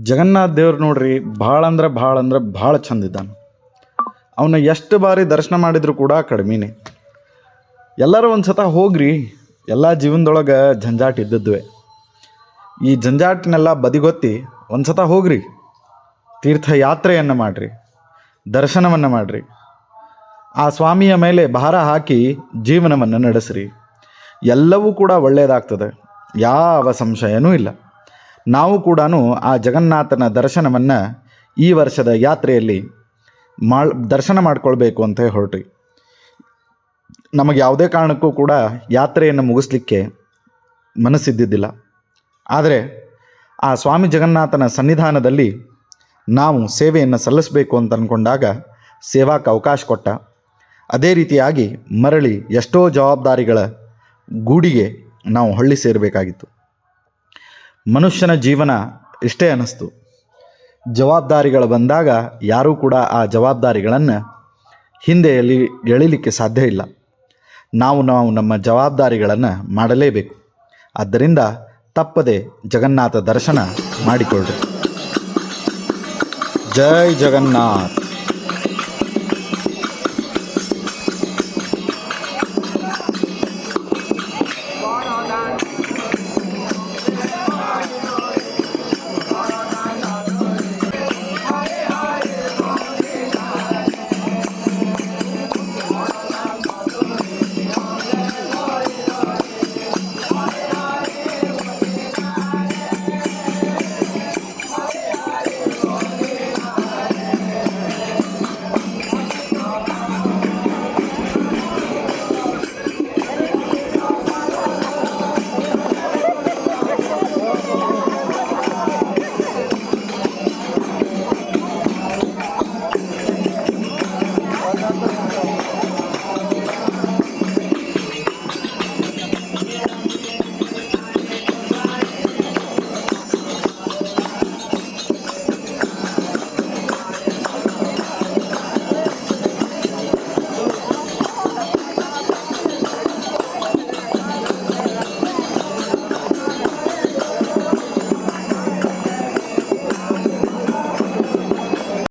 ಜಗನ್ನಾಥ ದೇವ್ರು ನೋಡ್ರಿ ಭಾಳ ಚಂದ ಇದ್ದಾನೆ. ಅವನ್ನ ಎಷ್ಟು ಬಾರಿ ದರ್ಶನ ಮಾಡಿದರೂ ಕೂಡ ಕಡಿಮೆನೇ. ಎಲ್ಲರೂ ಒಂದು ಸತ ಹೋಗ್ರಿ. ಎಲ್ಲ ಜೀವನದೊಳಗೆ ಜಂಜಾಟ ಇದ್ದದ್ದುವೆ. ಈ ಜಂಜಾಟನೆಲ್ಲ ಬದಿಗೊತ್ತಿ ಒಂದು ಸತ ಹೋಗ್ರಿ, ತೀರ್ಥಯಾತ್ರೆಯನ್ನು ಮಾಡಿರಿ, ದರ್ಶನವನ್ನು ಮಾಡಿರಿ, ಆ ಸ್ವಾಮಿಯ ಮೇಲೆ ಭಾರ ಹಾಕಿ ಜೀವನವನ್ನು ನಡೆಸ್ರಿ. ಎಲ್ಲವೂ ಕೂಡ ಒಳ್ಳೆಯದಾಗ್ತದೆ, ಯಾವ ಸಂಶಯನೂ ಇಲ್ಲ. ನಾವು ಕೂಡ ಆ ಜಗನ್ನಾಥನ ದರ್ಶನವನ್ನು ಈ ವರ್ಷದ ಯಾತ್ರೆಯಲ್ಲಿ ದರ್ಶನ ಮಾಡ್ಕೊಳ್ಬೇಕು ಅಂತ ಹೊರಟ್ರಿ. ನಮಗೆ ಯಾವುದೇ ಕಾರಣಕ್ಕೂ ಕೂಡ ಯಾತ್ರೆಯನ್ನು ಮುಗಿಸ್ಲಿಕ್ಕೆ ಮನಸ್ಸಿದ್ದಿದ್ದಿಲ್ಲ. ಆದರೆ ಆ ಸ್ವಾಮಿ ಜಗನ್ನಾಥನ ಸನ್ನಿಧಾನದಲ್ಲಿ ನಾವು ಸೇವೆಯನ್ನು ಸಲ್ಲಿಸಬೇಕು ಅಂತ ಅಂದ್ಕೊಂಡಾಗ ಸೇವಾಕ್ಕೆ ಅವಕಾಶ ಕೊಟ್ಟ. ಅದೇ ರೀತಿಯಾಗಿ ಮರಳಿ ಎಷ್ಟೋ ಜವಾಬ್ದಾರಿಗಳ ಗೂಡಿಗೆ ನಾವು ಹಳ್ಳಿ ಸೇರಬೇಕಾಗಿತ್ತು. ಮನುಷ್ಯನ ಜೀವನ ಇಷ್ಟೇ ಅನ್ನಿಸ್ತು. ಜವಾಬ್ದಾರಿಗಳು ಬಂದಾಗ ಯಾರೂ ಕೂಡ ಆ ಜವಾಬ್ದಾರಿಗಳನ್ನು ಹಿಂದೆ ಎಳಿಲಿಕ್ಕೆ ಸಾಧ್ಯ ಇಲ್ಲ. ನಾವು ನಮ್ಮ ಜವಾಬ್ದಾರಿಗಳನ್ನು ಮಾಡಲೇಬೇಕು. ಆದ್ದರಿಂದ ತಪ್ಪದೆ ಜಗನ್ನಾಥ ದರ್ಶನ ಮಾಡಿಕೊಳ್ಳ್ರಿ. ಜೈ ಜಗನ್ನಾಥ್.